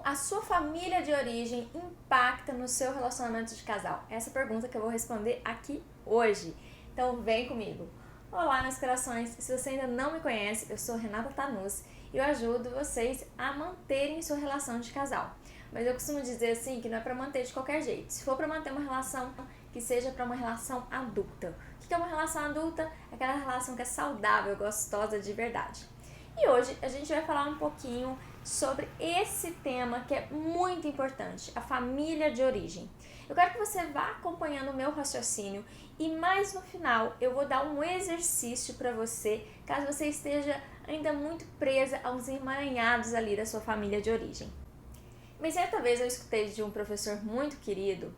A sua família de origem impacta no seu relacionamento de casal? Essa é a pergunta que eu vou responder aqui hoje. Então vem comigo. Olá, meus corações! Se você ainda não me conhece, eu sou Renata Tanus e eu ajudo vocês a manterem sua relação de casal. Mas eu costumo dizer assim que não é para manter de qualquer jeito. Se for para manter uma relação, que seja para uma relação adulta. O que é uma relação adulta? Aquela relação que é saudável, gostosa de verdade. E hoje a gente vai falar um pouquinho sobre esse tema que é muito importante, a família de origem. Eu quero que você vá acompanhando o meu raciocínio e mais no final eu vou dar um exercício para você, caso você esteja ainda muito presa aos emaranhados ali da sua família de origem. Mas certa vez eu escutei de um professor muito querido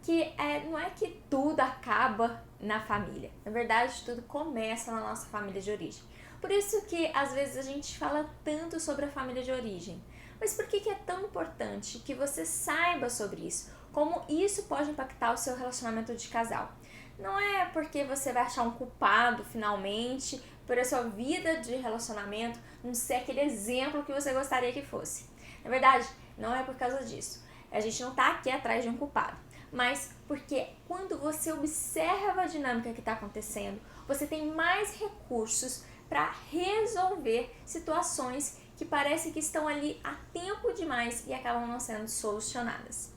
que não é que tudo acaba na família. Na verdade, tudo começa na nossa família de origem. Por isso que às vezes a gente fala tanto sobre a família de origem. Mas por que é tão importante que você saiba sobre isso? Como isso pode impactar o seu relacionamento de casal? Não é porque você vai achar um culpado finalmente por a sua vida de relacionamento não ser aquele exemplo que você gostaria que fosse. Na verdade, não é por causa disso. A gente não está aqui atrás de um culpado. Mas porque quando você observa a dinâmica que está acontecendo, você tem mais recursos para resolver situações que parecem que estão ali há tempo demais e acabam não sendo solucionadas.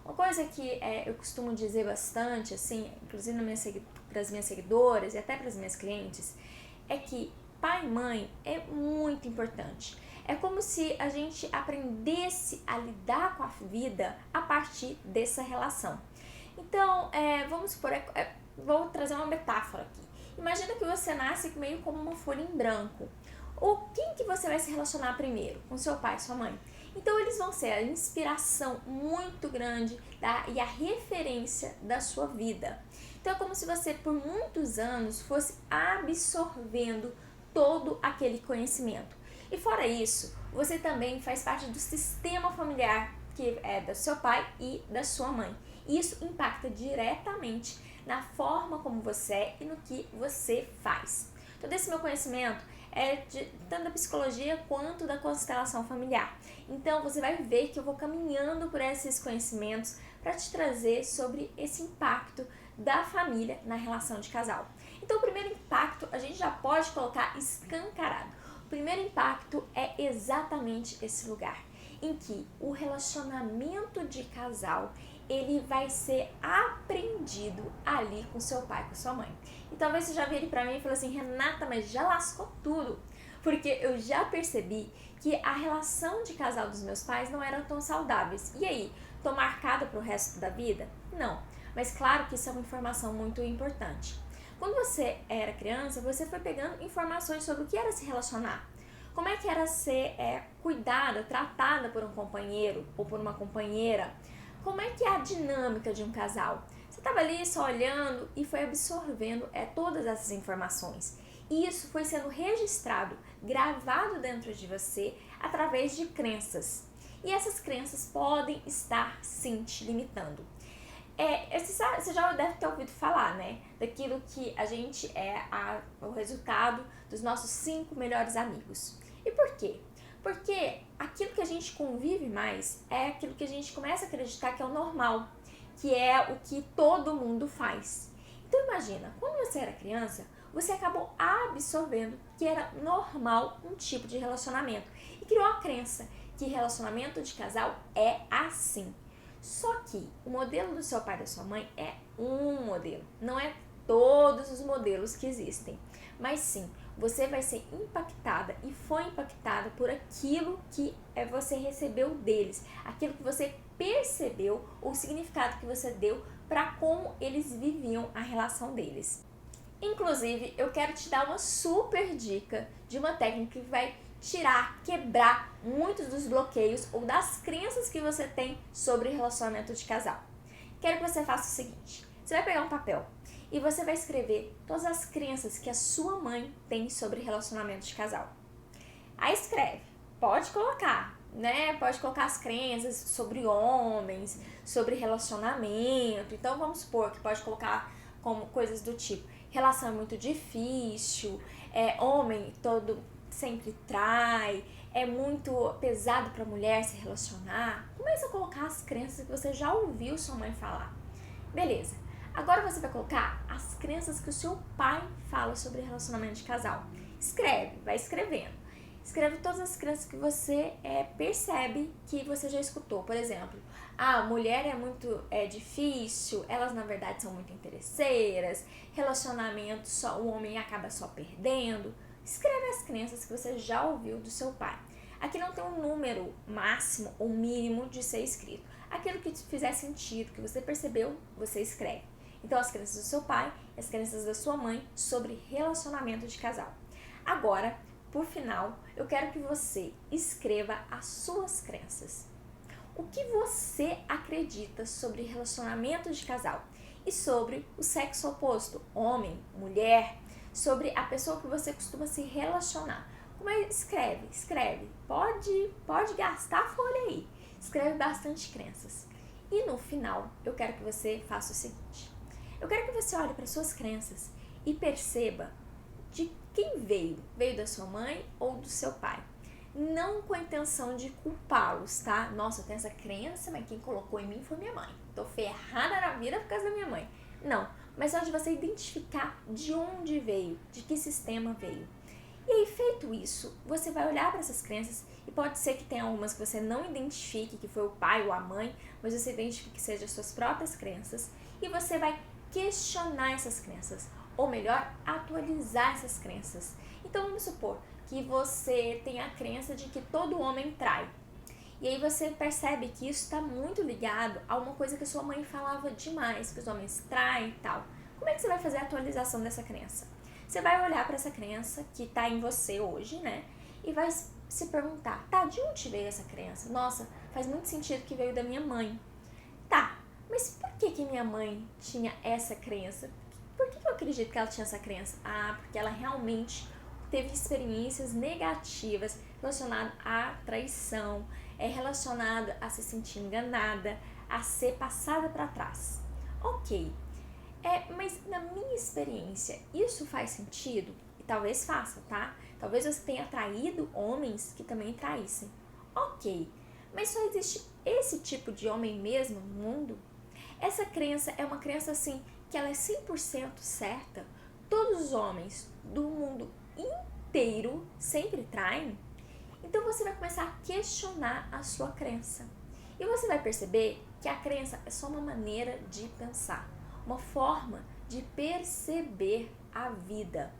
Uma coisa que eu costumo dizer bastante, assim, inclusive para as minhas seguidoras e até para as minhas clientes, é que pai e mãe é muito importante. É como se a gente aprendesse a lidar com a vida a partir dessa relação. Então, vamos supor, vou trazer uma metáfora aqui. Imagina que você nasce meio como uma folha em branco. Ou quem que você vai se relacionar primeiro? Com seu pai, sua mãe. Então, eles vão ser a inspiração muito grande e a referência da sua vida. Então, é como se você, por muitos anos, fosse absorvendo todo aquele conhecimento. E fora isso, você também faz parte do sistema familiar que é do seu pai e da sua mãe. Isso impacta diretamente na forma como você é e no que você faz. Todo esse meu conhecimento é tanto da psicologia quanto da constelação familiar. Então você vai ver que eu vou caminhando por esses conhecimentos para te trazer sobre esse impacto da família na relação de casal. Então o primeiro impacto a gente já pode colocar escancarado. O primeiro impacto é exatamente esse lugar em que o relacionamento de casal ele vai ser aprendido ali com seu pai, com sua mãe. E talvez você já vire pra mim e fale assim, Renata, mas já lascou tudo. Porque eu já percebi que a relação de casal dos meus pais não eram tão saudáveis. E aí, tô marcada pro resto da vida? Não. Mas claro que isso é uma informação muito importante. Quando você era criança, você foi pegando informações sobre o que era se relacionar. Como é que era ser cuidada, tratada por um companheiro ou por uma companheira? Como é que é a dinâmica de um casal? Você estava ali só olhando e foi absorvendo todas essas informações. E isso foi sendo registrado, gravado dentro de você através de crenças. E essas crenças podem estar sim te limitando. Você já deve ter ouvido falar, né? Daquilo que a gente o resultado dos nossos 5 melhores amigos. E por quê? Porque aquilo que a gente convive mais é aquilo que a gente começa a acreditar que é o normal, que é o que todo mundo faz. Então imagina, quando você era criança, você acabou absorvendo que era normal um tipo de relacionamento e criou a crença que relacionamento de casal é assim. Só que o modelo do seu pai e da sua mãe é um modelo, não é todos os modelos que existem, mas sim, você vai ser impactada e foi impactada por aquilo que você recebeu deles, aquilo que você percebeu, o significado que você deu para como eles viviam a relação deles. Inclusive, eu quero te dar uma super dica de uma técnica que vai quebrar muitos dos bloqueios ou das crenças que você tem sobre relacionamento de casal. Quero que você faça o seguinte, você vai pegar um papel e você vai escrever todas as crenças que a sua mãe tem sobre relacionamento de casal. Aí escreve, pode colocar, né? Pode colocar as crenças sobre homens, sobre relacionamento. Então vamos supor que pode colocar como coisas do tipo, relação é muito difícil, homem todo sempre trai, é muito pesado para a mulher se relacionar, comece a colocar as crenças que você já ouviu sua mãe falar. Beleza. Agora você vai colocar as crenças que o seu pai fala sobre relacionamento de casal. Escreve, vai escrevendo. Escreve todas as crenças que você percebe que você já escutou. Por exemplo, mulher é muito difícil, elas na verdade são muito interesseiras, relacionamento o homem acaba só perdendo. Escreve as crenças que você já ouviu do seu pai. Aqui não tem um número máximo ou mínimo de ser escrito. Aquilo que fizer sentido, que você percebeu, você escreve. Então, as crenças do seu pai e as crenças da sua mãe sobre relacionamento de casal. Agora, por final, eu quero que você escreva as suas crenças. O que você acredita sobre relacionamento de casal e sobre o sexo oposto, homem, mulher, sobre a pessoa que você costuma se relacionar. Como é? Escreve. Pode gastar a folha aí. Escreve bastante crenças. E no final, eu quero que você faça o seguinte. Eu quero que você olhe para suas crenças e perceba de quem veio. Veio da sua mãe ou do seu pai. Não com a intenção de culpá-los, tá? Nossa, eu tenho essa crença, mas quem colocou em mim foi minha mãe. Tô ferrada na vida por causa da minha mãe. Não, mas só de você identificar de onde veio, de que sistema veio. E aí, feito isso, você vai olhar para essas crenças e pode ser que tenha algumas que você não identifique que foi o pai ou a mãe, mas você identifique que sejam as suas próprias crenças e você vai questionar essas crenças, ou melhor, atualizar essas crenças. Então, vamos supor que você tem a crença de que todo homem trai. E aí você percebe que isso está muito ligado a uma coisa que a sua mãe falava demais, que os homens traem e tal. Como é que você vai fazer a atualização dessa crença? Você vai olhar para essa crença que está em você hoje, né? E vai se perguntar, tá, de onde veio essa crença? Nossa, faz muito sentido que veio da minha mãe. Tá, mas por que minha mãe tinha essa crença? Por que eu acredito que ela tinha essa crença? Porque ela realmente teve experiências negativas relacionadas à traição, relacionada a se sentir enganada, a ser passada para trás. Ok, mas na minha experiência, isso faz sentido? E talvez faça, tá? Talvez você tenha atraído homens que também traíssem. Ok, mas só existe esse tipo de homem mesmo no mundo? Essa crença é uma crença assim, que ela é 100% certa? Todos os homens do mundo inteiro sempre traem? Então você vai começar a questionar a sua crença. E você vai perceber que a crença é só uma maneira de pensar, uma forma de perceber a vida.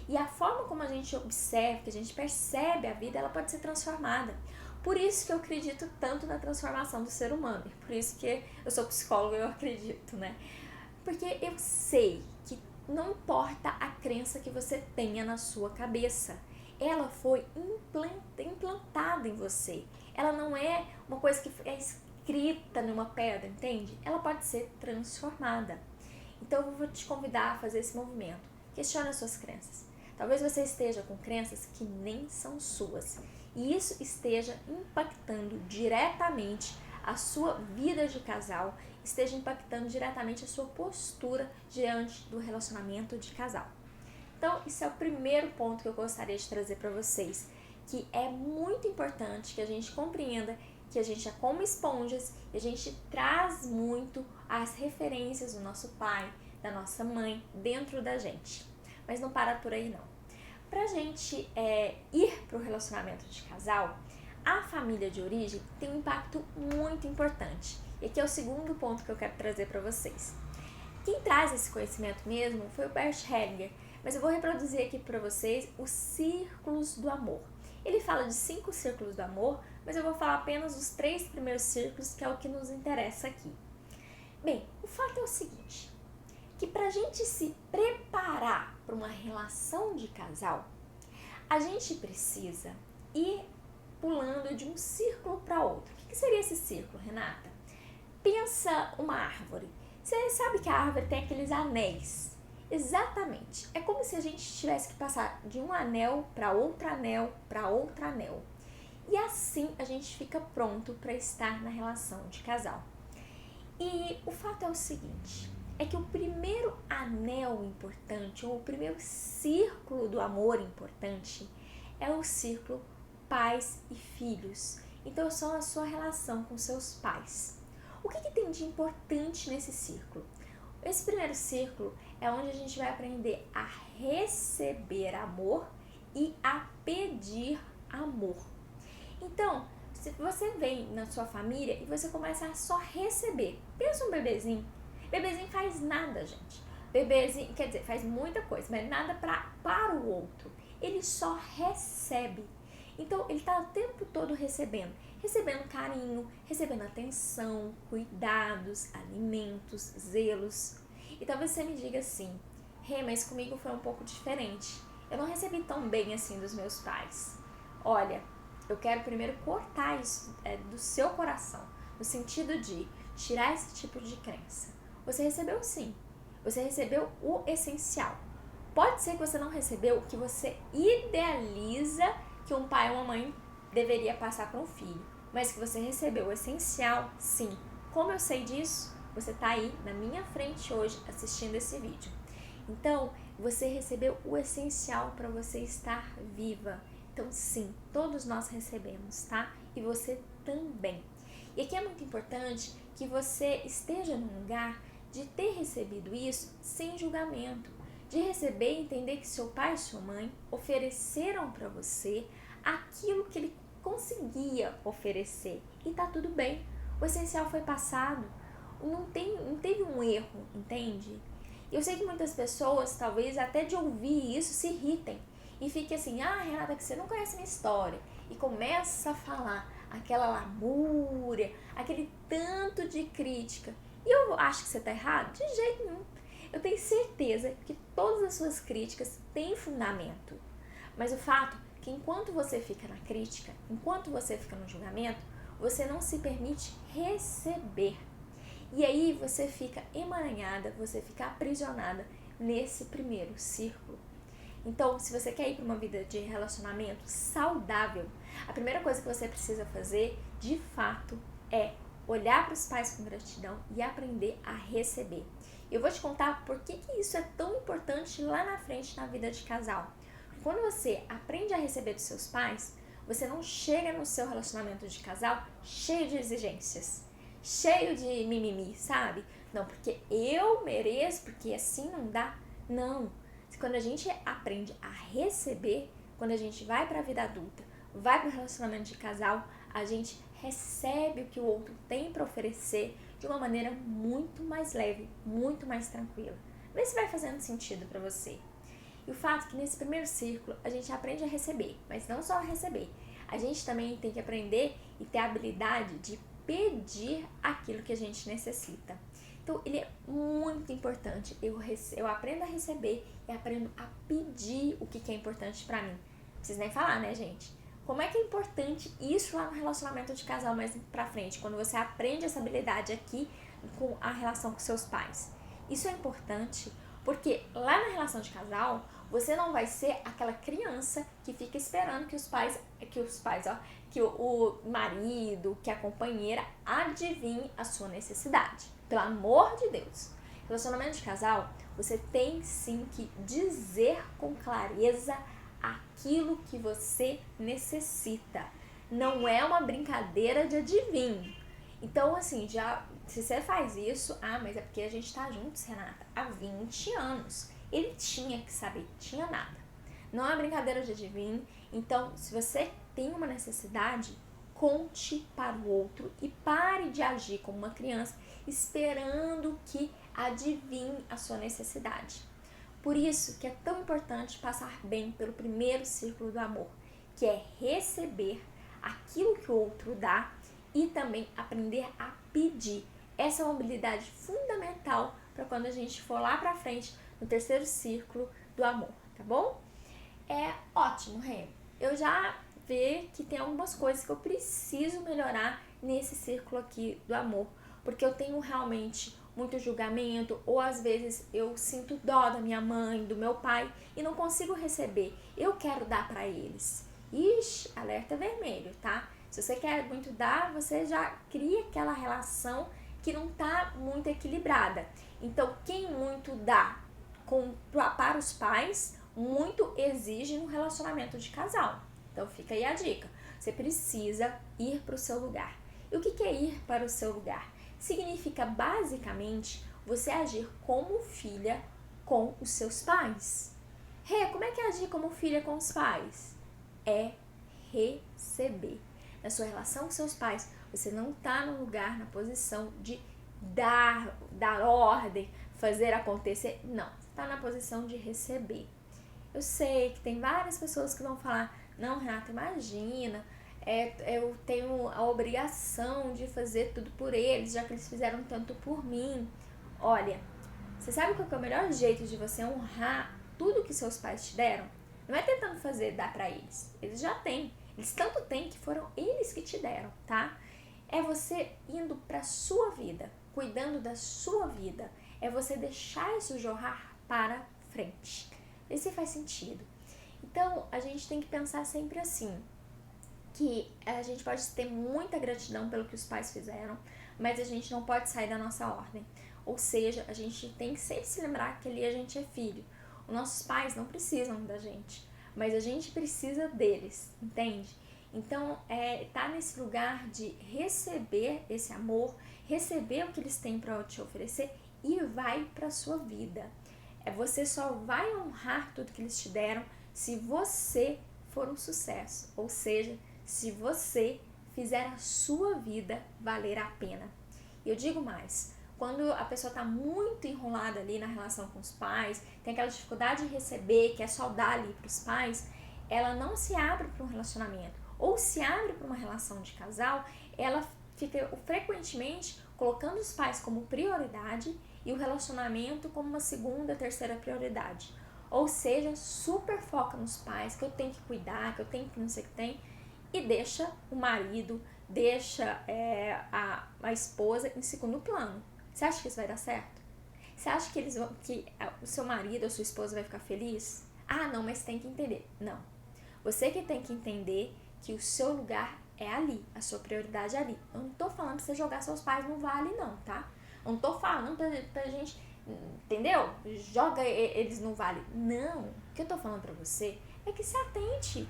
E a forma como a gente observa, que a gente percebe a vida, ela pode ser transformada. Por isso que eu acredito tanto na transformação do ser humano. E por isso que eu sou psicóloga e eu acredito, né? Porque eu sei que não importa a crença que você tenha na sua cabeça, ela foi implantada em você. Ela não é uma coisa que é escrita numa pedra, entende? Ela pode ser transformada. Então eu vou te convidar a fazer esse movimento. Questione as suas crenças. Talvez você esteja com crenças que nem são suas. E isso esteja impactando diretamente a sua vida de casal, esteja impactando diretamente a sua postura diante do relacionamento de casal. Então, esse é o primeiro ponto que eu gostaria de trazer para vocês, que é muito importante que a gente compreenda que a gente é como esponjas e a gente traz muito as referências do nosso pai, da nossa mãe dentro da gente. Mas não para por aí não. Pra gente ir pro relacionamento de casal, a família de origem tem um impacto muito importante. E aqui é o segundo ponto que eu quero trazer para vocês. Quem traz esse conhecimento mesmo foi o Bert Hellinger, mas eu vou reproduzir aqui para vocês os círculos do amor. Ele fala de 5 círculos do amor, mas eu vou falar apenas os 3 primeiros círculos, que é o que nos interessa aqui. Bem, o fato é o seguinte, que para a gente se preparar para uma relação de casal, a gente precisa ir pulando de um círculo para outro. O que seria esse círculo, Renata? Pensa uma árvore. Você sabe que a árvore tem aqueles anéis. Exatamente. É como se a gente tivesse que passar de um anel para outro anel para outro anel. E assim a gente fica pronto para estar na relação de casal. E o fato é o seguinte, é que o primeiro anel importante, ou o primeiro círculo do amor importante, é o círculo pais e filhos. Então, são a sua relação com seus pais. O que tem de importante nesse círculo? Esse primeiro círculo é onde a gente vai aprender a receber amor e a pedir amor. Então, se você vem na sua família e você começa a só receber, pensa um bebezinho. Bebezinho faz nada, gente. Bebezinho, quer dizer, faz muita coisa, mas nada para o outro. Ele só recebe. Então, ele está o tempo todo recebendo carinho, recebendo atenção, cuidados, alimentos, zelos. E talvez você me diga assim, mas comigo foi um pouco diferente. Eu não recebi tão bem assim dos meus pais. Olha, eu quero primeiro cortar isso do seu coração, no sentido de tirar esse tipo de crença. Você recebeu sim, você recebeu o essencial. Pode ser que você não recebeu o que você idealiza que um pai ou uma mãe deveria passar para um filho, mas que você recebeu o essencial, sim. Como eu sei disso? Você está aí na minha frente hoje assistindo esse vídeo. Então, você recebeu o essencial para você estar viva. Então, sim, todos nós recebemos, tá? E você também. E aqui é muito importante que você esteja num lugar de ter recebido isso sem julgamento, de receber e entender que seu pai e sua mãe ofereceram para você aquilo que ele conseguia oferecer. E tá tudo bem, o essencial foi passado, não teve um erro, entende? Eu sei que muitas pessoas, talvez até de ouvir isso, se irritem e fiquem assim, Renata, que você não conhece minha história, e começa a falar aquela lamúria, aquele tanto de crítica. E eu acho que você tá errado? De jeito nenhum. Eu tenho certeza que todas as suas críticas têm fundamento. Mas o fato é que enquanto você fica na crítica, enquanto você fica no julgamento, você não se permite receber. E aí você fica emaranhada, você fica aprisionada nesse primeiro círculo. Então, se você quer ir para uma vida de relacionamento saudável, a primeira coisa que você precisa fazer, de fato, é olhar para os pais com gratidão e aprender a receber. Eu vou te contar por que isso é tão importante lá na frente na vida de casal. Quando você aprende a receber dos seus pais, você não chega no seu relacionamento de casal cheio de exigências, cheio de mimimi, sabe? Não, porque eu mereço, porque assim não dá. Não. Quando a gente aprende a receber, quando a gente vai para a vida adulta, vai para o relacionamento de casal, a gente recebe o que o outro tem para oferecer de uma maneira muito mais leve, muito mais tranquila. Vê se vai fazendo sentido para você. E o fato é que nesse primeiro círculo a gente aprende a receber, mas não só a receber. A gente também tem que aprender e ter a habilidade de pedir aquilo que a gente necessita. Então, ele é muito importante. Eu aprendo a receber e aprendo a pedir o que é importante pra mim. Não preciso nem falar, né, gente? Como é que é importante isso lá no relacionamento de casal mais pra frente, quando você aprende essa habilidade aqui com a relação com seus pais? Isso é importante porque lá na relação de casal, você não vai ser aquela criança que fica esperando que o marido, que a companheira adivinhe a sua necessidade. Pelo amor de Deus. Relacionamento de casal, você tem sim que dizer com clareza aquilo que você necessita. Não é uma brincadeira de adivinho. Então, assim, se você faz isso, mas é porque a gente tá juntos, Renata, há 20 anos. Ele tinha que saber, tinha nada. Não é uma brincadeira de adivinho. Então, se você tem uma necessidade, conte para o outro e pare de agir como uma criança esperando que adivinhe a sua necessidade. Por isso que é tão importante passar bem pelo primeiro círculo do amor, que é receber aquilo que o outro dá e também aprender a pedir. Essa é uma habilidade fundamental para quando a gente for lá para frente no terceiro círculo do amor, tá bom? É ótimo, Rê. Eu já vi que tem algumas coisas que eu preciso melhorar nesse círculo aqui do amor, porque eu tenho realmente muito julgamento, ou às vezes eu sinto dó da minha mãe, do meu pai e não consigo receber. Eu quero dar para eles. Ixi, alerta vermelho, tá? Se você quer muito dar, você já cria aquela relação que não tá muito equilibrada. Então, quem muito dá para os pais, muito exige no relacionamento de casal. Então, fica aí a dica. Você precisa ir para o seu lugar. E o que é ir para o seu lugar? Significa basicamente você agir como filha com os seus pais. Como é que é agir como filha com os pais? É receber. Na sua relação com seus pais, você não está no lugar, na posição de dar ordem, fazer acontecer. Não, você está na posição de receber. Eu sei que tem várias pessoas que vão falar, não, Renata, imagina, eu tenho a obrigação de fazer tudo por eles, já que eles fizeram tanto por mim. Olha, você sabe qual que é o melhor jeito de você honrar tudo que seus pais te deram? Não é tentando dar pra eles. Eles já têm. Eles tanto têm que foram eles que te deram, tá? É você indo pra sua vida, cuidando da sua vida. É você deixar isso jorrar para frente. Vê se faz sentido. Então, a gente tem que pensar sempre assim, que a gente pode ter muita gratidão pelo que os pais fizeram, mas a gente não pode sair da nossa ordem. Ou seja, a gente tem que sempre se lembrar que ali a gente é filho. Os nossos pais não precisam da gente, mas a gente precisa deles, entende? Então, tá nesse lugar de receber esse amor, receber o que eles têm para te oferecer e vai para sua vida. Você só vai honrar tudo que eles te deram se você for um sucesso, ou seja, se você fizer a sua vida valer a pena. E eu digo mais, quando a pessoa está muito enrolada ali na relação com os pais, tem aquela dificuldade de receber, que é só dar ali para os pais, ela não se abre para um relacionamento, ou se abre para uma relação de casal, ela fica frequentemente colocando os pais como prioridade e o relacionamento como uma segunda, terceira prioridade. Ou seja, super foca nos pais, que eu tenho que cuidar, que eu tenho que não sei o que tem, e deixa o marido, deixa a esposa em segundo plano. Você acha que isso vai dar certo? Você acha que o seu marido ou sua esposa vai ficar feliz? Ah, não, mas tem que entender. Não. Você que tem que entender que o seu lugar é ali, a sua prioridade é ali. Eu não tô falando pra você jogar seus pais no vale, não, tá? Eu não tô falando pra gente, entendeu? Joga eles no vale. Não. O que eu tô falando pra você é que se atente.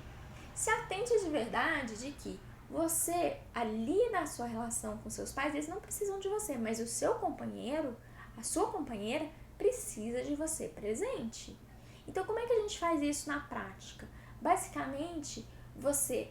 Se atente de verdade de que você, ali na sua relação com seus pais, eles não precisam de você, mas o seu companheiro, a sua companheira, precisa de você presente. Então, como é que a gente faz isso na prática? Basicamente, você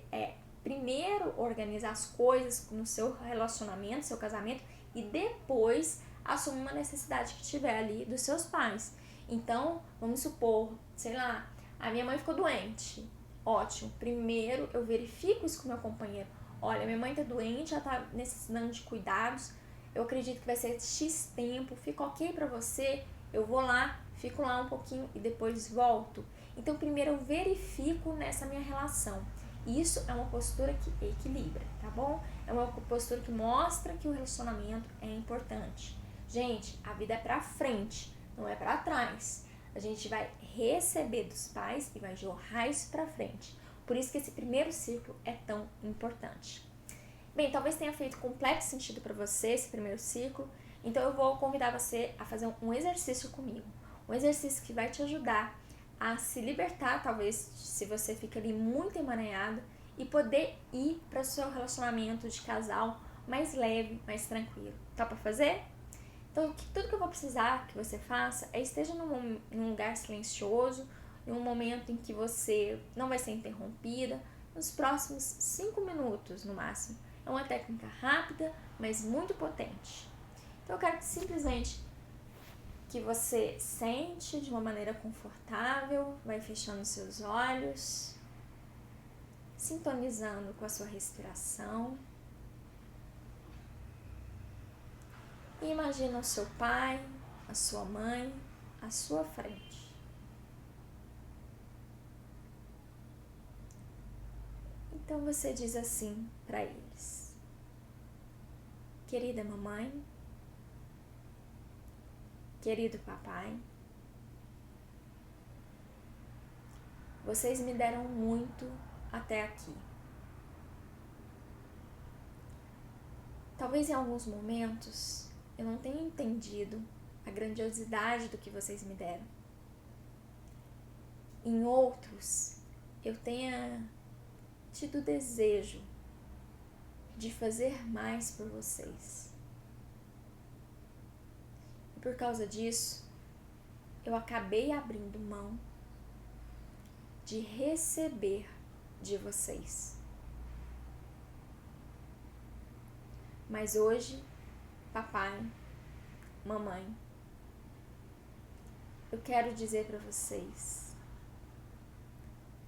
primeiro organizar as coisas no seu relacionamento, seu casamento, e depois assumir uma necessidade que tiver ali dos seus pais. Então, vamos supor, sei lá, a minha mãe ficou doente. Ótimo, primeiro eu verifico isso com o meu companheiro. Olha, minha mãe tá doente, ela tá necessitando de cuidados, eu acredito que vai ser X tempo, fica ok pra você, eu vou lá, fico lá um pouquinho e depois volto. Então, primeiro eu verifico nessa minha relação. Isso é uma postura que equilibra, tá bom? É uma postura que mostra que o relacionamento é importante. Gente, a vida é pra frente, não é pra trás. A gente vai receber dos pais e vai jorrar isso pra frente. Por isso que esse primeiro ciclo é tão importante. Bem, talvez tenha feito completo sentido para você esse primeiro ciclo, então eu vou convidar você a fazer um exercício comigo. Um exercício que vai te ajudar a se libertar, talvez, se você fica ali muito emaranhado, e poder ir para o seu relacionamento de casal mais leve, mais tranquilo. Tá para fazer? Então, tudo que eu vou precisar que você faça é esteja num lugar silencioso, em um momento em que você não vai ser interrompida, nos próximos 5 minutos no máximo. É uma técnica rápida, mas muito potente. Então, eu quero que simplesmente que você sente de uma maneira confortável, vai fechando seus olhos, sintonizando com a sua respiração. E imagina o seu pai, a sua mãe, à sua frente. Então você diz assim para eles: querida mamãe, querido papai, vocês me deram muito até aqui. Talvez em alguns momentos eu não tenha entendido a grandiosidade do que vocês me deram. Em outros, eu tenha tido o desejo de fazer mais por vocês. E por causa disso, eu acabei abrindo mão de receber de vocês. Mas hoje, papai, mamãe, eu quero dizer para vocês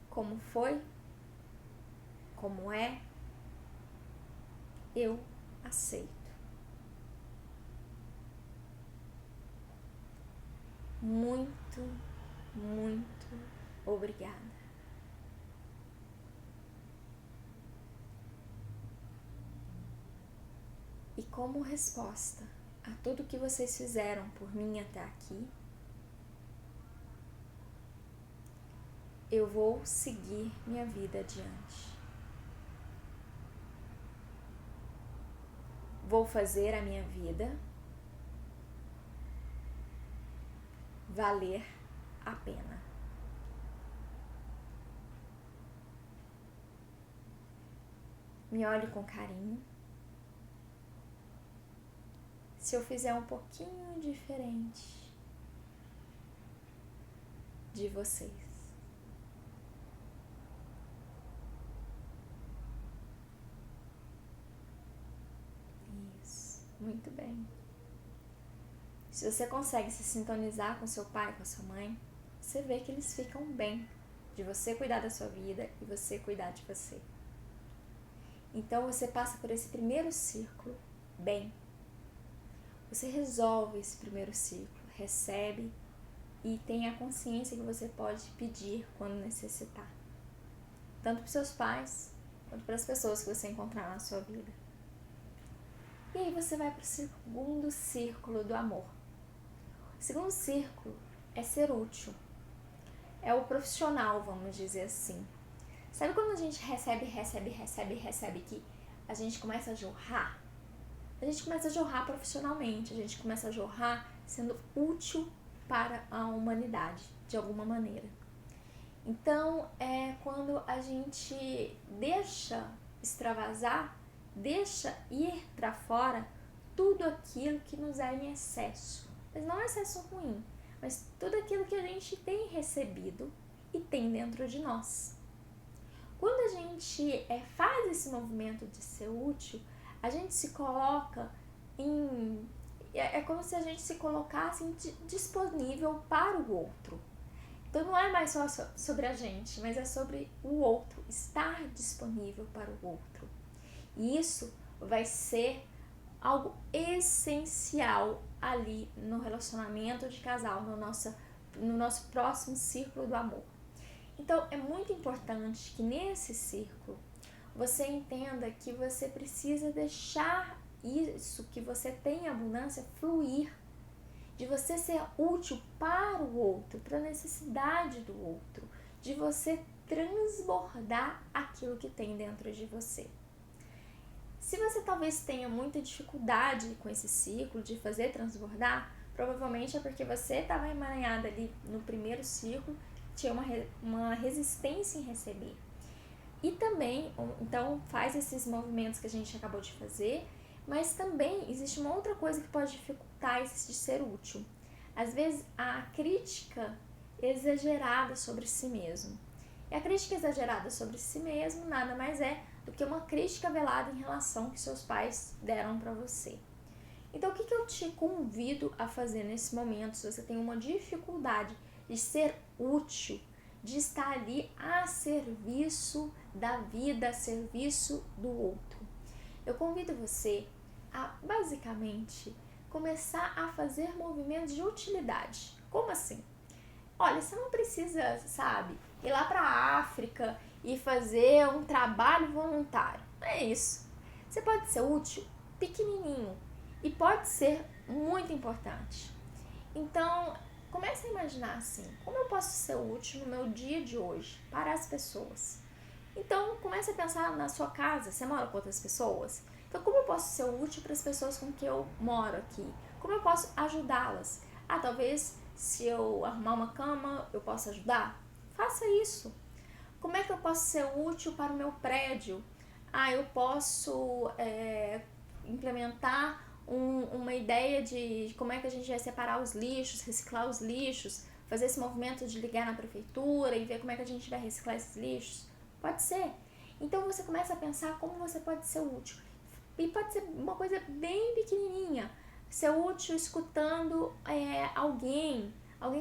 como foi, como é, eu aceito. Muito, muito obrigada. E como resposta a tudo que vocês fizeram por mim até aqui, eu vou seguir minha vida adiante. Vou fazer a minha vida valer a pena. Me olhe com carinho. Se eu fizer um pouquinho diferente de vocês, isso, muito bem. Se você consegue se sintonizar com seu pai, com a sua mãe, você vê que eles ficam bem de você cuidar da sua vida e você cuidar de você. Então você passa por esse primeiro círculo bem. Você resolve esse primeiro ciclo, recebe e tem a consciência que você pode pedir quando necessitar. Tanto para os seus pais, quanto para as pessoas que você encontrar na sua vida. E aí você vai para o segundo círculo do amor. O segundo círculo é ser útil. É o profissional, vamos dizer assim. Sabe quando a gente recebe que a gente começa a jorrar? A gente começa a jorrar profissionalmente, a gente começa a jorrar sendo útil para a humanidade, de alguma maneira. Então, é quando a gente deixa extravasar, deixa ir para fora tudo aquilo que nos é em excesso. Mas não é excesso ruim, mas tudo aquilo que a gente tem recebido e tem dentro de nós. Quando a gente faz esse movimento de ser útil, a gente se coloca em... É como se a gente se colocasse disponível para o outro. Então não é mais só sobre a gente, mas é sobre o outro, estar disponível para o outro. E isso vai ser algo essencial ali no relacionamento de casal, no nosso próximo círculo do amor. Então é muito importante que nesse círculo você entenda que você precisa deixar isso que você tem em abundância fluir, de você ser útil para o outro, para a necessidade do outro, de você transbordar aquilo que tem dentro de você. Se você talvez tenha muita dificuldade com esse ciclo de fazer transbordar, provavelmente é porque você estava emaranhada ali no primeiro ciclo, tinha uma resistência em receber. E também, então, faz esses movimentos que a gente acabou de fazer, mas também existe uma outra coisa que pode dificultar esse de ser útil. Às vezes, a crítica exagerada sobre si mesmo. E a crítica exagerada sobre si mesmo nada mais é do que uma crítica velada em relação ao que seus pais deram para você. Então, o que eu te convido a fazer nesse momento, se você tem uma dificuldade de ser útil, de estar ali a serviço da vida, a serviço do outro? Eu convido você a, basicamente, começar a fazer movimentos de utilidade. Como assim? Olha, você não precisa, sabe, ir lá para a África e fazer um trabalho voluntário. Não é isso. Você pode ser útil pequenininho e pode ser muito importante. Então, comece a imaginar assim, como eu posso ser útil no meu dia de hoje para as pessoas? Então, comece a pensar na sua casa. Você mora com outras pessoas? Então, como eu posso ser útil para as pessoas com que eu moro aqui? Como eu posso ajudá-las? Talvez se eu arrumar uma cama, eu possa ajudar? Faça isso. Como é que eu posso ser útil para o meu prédio? Eu posso implementar uma ideia de como é que a gente vai separar os lixos, reciclar os lixos, fazer esse movimento de ligar na prefeitura e ver como é que a gente vai reciclar esses lixos. Pode ser. Então você começa a pensar como você pode ser útil. E pode ser uma coisa bem pequenininha. Ser útil escutando alguém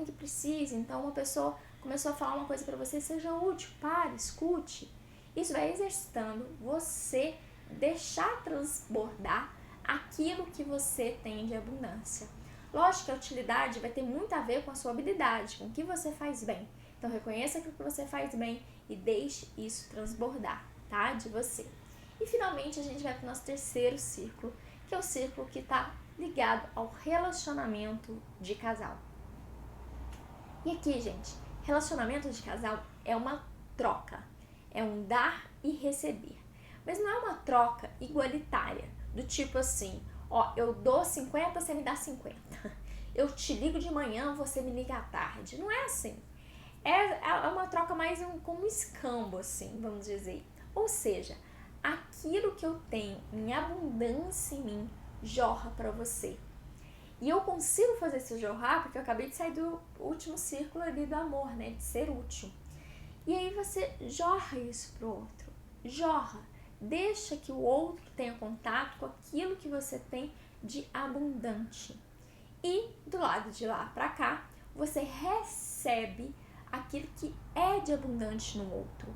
que precise. Então uma pessoa começou a falar uma coisa para você, seja útil, pare, escute. Isso vai exercitando você deixar transbordar aquilo que você tem de abundância. Lógico que a utilidade vai ter muito a ver com a sua habilidade, com o que você faz bem. Então reconheça aquilo que você faz bem e deixe isso transbordar, tá? De você. E finalmente a gente vai para o nosso terceiro círculo, que é o círculo que está ligado ao relacionamento de casal. E aqui, gente, relacionamento de casal é uma troca, é um dar e receber. Mas não é uma troca igualitária, do tipo assim, eu dou 50, você me dá 50. Eu te ligo de manhã, você me liga à tarde. Não é assim. É uma troca mais como um escambo, assim, vamos dizer. Ou seja, aquilo que eu tenho em abundância em mim jorra para você. E eu consigo fazer isso jorrar porque eu acabei de sair do último círculo ali do amor, né? De ser útil. E aí você jorra isso pro outro. Jorra. Deixa que o outro tenha contato com aquilo que você tem de abundante. E do lado de lá para cá, você recebe aquilo que é de abundante no outro.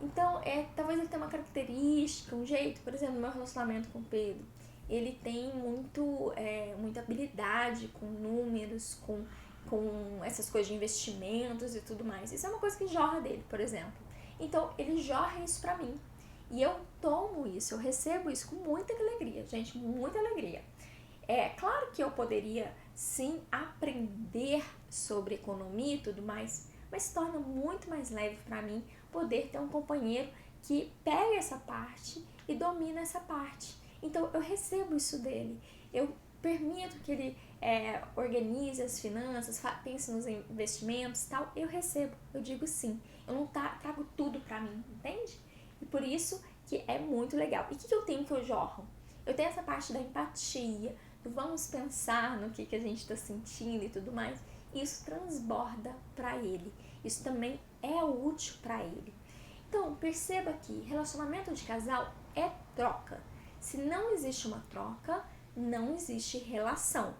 Então, talvez ele tenha uma característica, um jeito, por exemplo, no meu relacionamento com o Pedro, ele tem muita habilidade com números, com essas coisas de investimentos e tudo mais. Isso é uma coisa que jorra dele, por exemplo. Então, ele jorra isso pra mim. E eu tomo isso, eu recebo isso com muita alegria, gente, muita alegria. É claro que eu poderia, sim, aprender sobre economia e tudo mais, mas se torna muito mais leve para mim poder ter um companheiro que pega essa parte e domina essa parte. Então, eu recebo isso dele, eu permito que ele organize as finanças, pense nos investimentos e tal, eu recebo, eu digo sim. Eu não trago tudo para mim, entende? E por isso que é muito legal. E o que eu tenho que eu jorro? Eu tenho essa parte da empatia, do vamos pensar no que a gente está sentindo e tudo mais. Isso transborda para ele. Isso também é útil para ele. Então, perceba que relacionamento de casal é troca. Se não existe uma troca, não existe relação.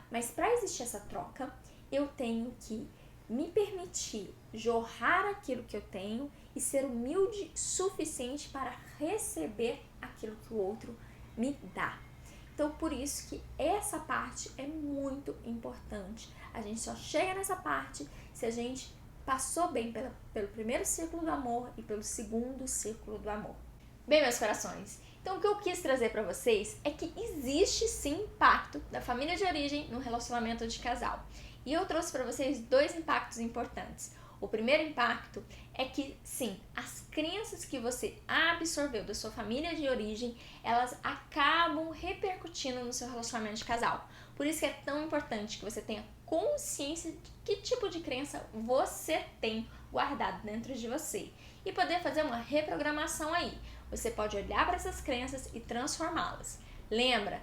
Mas para existir essa troca, eu tenho que me permitir jorrar aquilo que eu tenho e ser humilde suficiente para receber aquilo que o outro me dá. Então, por isso que essa parte é muito importante. A gente só chega nessa parte se a gente passou bem pelo primeiro círculo do amor e pelo segundo círculo do amor. Bem, meus corações, então o que eu quis trazer para vocês é que existe sim impacto da família de origem no relacionamento de casal. E eu trouxe para vocês 2 impactos importantes. O primeiro impacto é que, sim, as crenças que você absorveu da sua família de origem, elas acabam repercutindo no seu relacionamento de casal. Por isso que é tão importante que você tenha consciência de que tipo de crença você tem guardado dentro de você e poder fazer uma reprogramação aí. Você pode olhar para essas crenças e transformá-las. Lembra,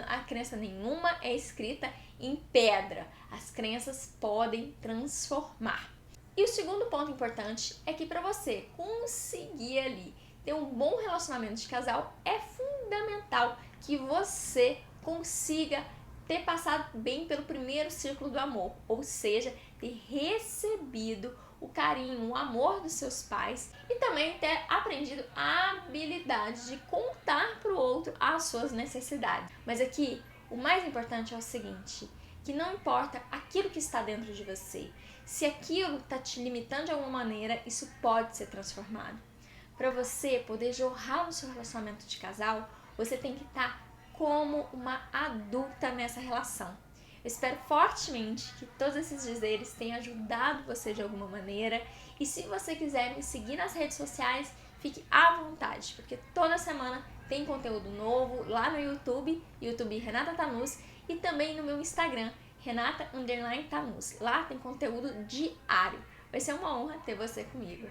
a crença nenhuma é escrita em pedra. As crenças podem transformar. E o segundo ponto importante é que para você conseguir ali ter um bom relacionamento de casal, é fundamental que você consiga ter passado bem pelo primeiro círculo do amor, ou seja, ter recebido o carinho, o amor dos seus pais e também ter aprendido a habilidade de contar para o outro as suas necessidades. Mas aqui, o mais importante é o seguinte, que não importa aquilo que está dentro de você, se aquilo está te limitando de alguma maneira, isso pode ser transformado. Para você poder jorrar no seu relacionamento de casal, você tem que estar como uma adulta nessa relação. Eu espero fortemente que todos esses dizeres tenham ajudado você de alguma maneira. E se você quiser me seguir nas redes sociais, fique à vontade, porque toda semana tem conteúdo novo lá no YouTube Renata Tanus, e também no meu Instagram, Renata_Tanus. Lá tem conteúdo diário. Vai ser uma honra ter você comigo.